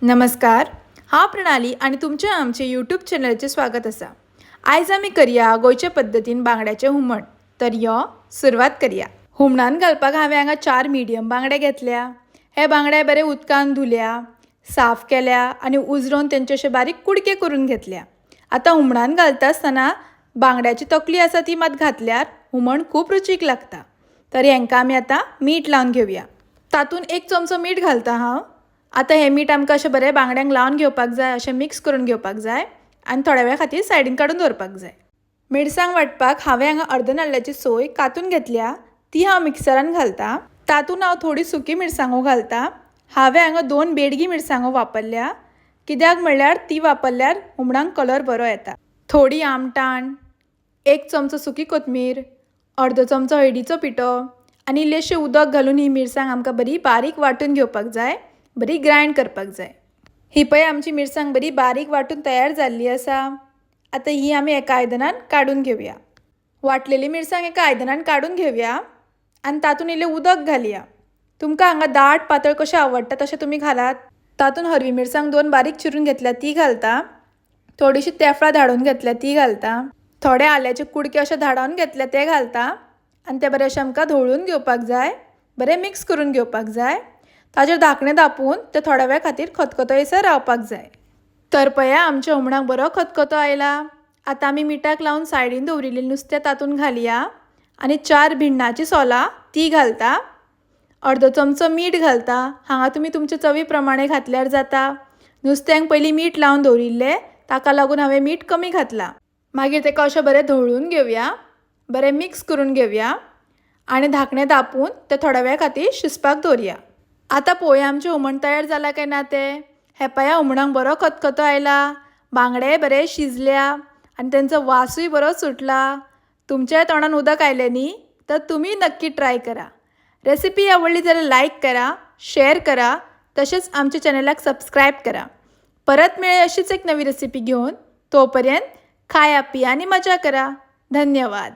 नमस्कार, हांव प्रणाली आनी तुमचे आमचे यूट्यूब चॅनलाचेर स्वागत आसा। आयज आमी करया गोंयचे पद्दतीन बांगड्याचें हुमण। तर यो सुरवात करया। हुमणान घालपाक हांवें हांगा 4 मिडियम बांगडे घेतल्या। हे बांगडे बरे उदकान धुल्या, साफ केल्या आनी उजरोवन तेंचे अशे बारीक कुडके करून घेतल्या। आतां हुमणान घालता आसतना बांगड्याची तकली आसा ती मात घातल्यार हुमण खूब रुचीक लागता। तर हेंकां आमी आतां मीठ लावन घेवया। तातूंत 1 चमचो मीठ घालता हांव। आता हे मीठ आमकां अशें बरें बांगड्यांक लावन घेवपाक जाय, अशें मिक्स करून घेवपाक जाय आनी थोड्या वेळा खातीर सायडीन काडून दवरपाक जाय। मिरसांग वांटपाक हांवें हांगा अर्द नाल्ल्याची सोय कातून घेतल्या, ती हांव मिक्सरान घालता। तातूंत हांव थोडी सुकी मिरसांगो घालता। हांवें हांगा 2 बेडगी मिरसांगो वापरल्या, कित्याक म्हणल्यार ती वापरल्यार हुमणाक कलर बरो येता। थोडी आमटाण, 1 चमचो सुकी कोथमीर, अर्द चमचो हळदीचो पिठो आनी इल्लेशें उदक घालून ही मिरसांग आमकां बरी बारीक वांटून घेवपाक जाय, बरी ग्राइंड करपाक जाय। ही पळय आमची मिरसांग बरी बारीक वांटून तयार जाल्ली आसा। आतां ही आमी एका आयदनान काडून घेवया। वाटलेली मिरसांग एका आयदनान काडून घेवया आनी तातूंत इल्लें उदक घालया। तुमकां हांगा दाट पातळ कशें आवडटा तशें तुमी घालात। तातूंत हरवी मिरसांग 2 बारीक चिरून घेतल्या ती घालता, थोडीशी तेफळां धाडून घेतल्या ती घालता, थोडे आल्याचे कुडके अशे धाडून घेतले ते घालता आनी ते बरें अशें आमकां धवळून घेवपाक जाय, बरें मिक्स करून घेवपाक जाय। ताजेर धाकणें धापून ते थोड्या वेळ खातीर खतखतो येयसर रावपाक जाय। तर पळया आमच्या हुमणाक बरो खतखतो आयला। आतां आमी मिठाक लावन सायडीन दवरिल्लें नुस्तें तातूंत घालया आनी 4 भिण्णाची सोलां ती घालता। अर्दो चमचो मीठ घालता, हांगा तुमी तुमचे चवी प्रमाणे घातल्यार जाता। नुस्त्यांक पयलीं मीठ लावन दवरिल्लें, ताका लागून हांवें मीठ कमी घातलां। मागीर तेका अशें बरें धवळून घेवया, बरें मिक्स करून घेवया आनी धाकणें धापून ते थोड्या वेळ खातीर शिजपाक दवरया। आतां पळोवया आमचें हुमण तयार जालां काय ना तें। हे पळया हुमणाक बरो खतखतो आयला, बांगडे बरे शिजल्या आनी तेंचो वासूय बरो सुटला। तुमच्याय तोंडान उदक आयलें न्ही? तर तुमी नक्की ट्राय करा। रेसिपी आवडली जाल्यार लायक करा, शेअर करा, तशेंच आमच्या चॅनलाक सबस्क्रायब करा। परत मेळया अशीच एक नवी रेसिपी घेवन। तोपर्यंत खाया पिया आनी मजा करा। धन्यवाद।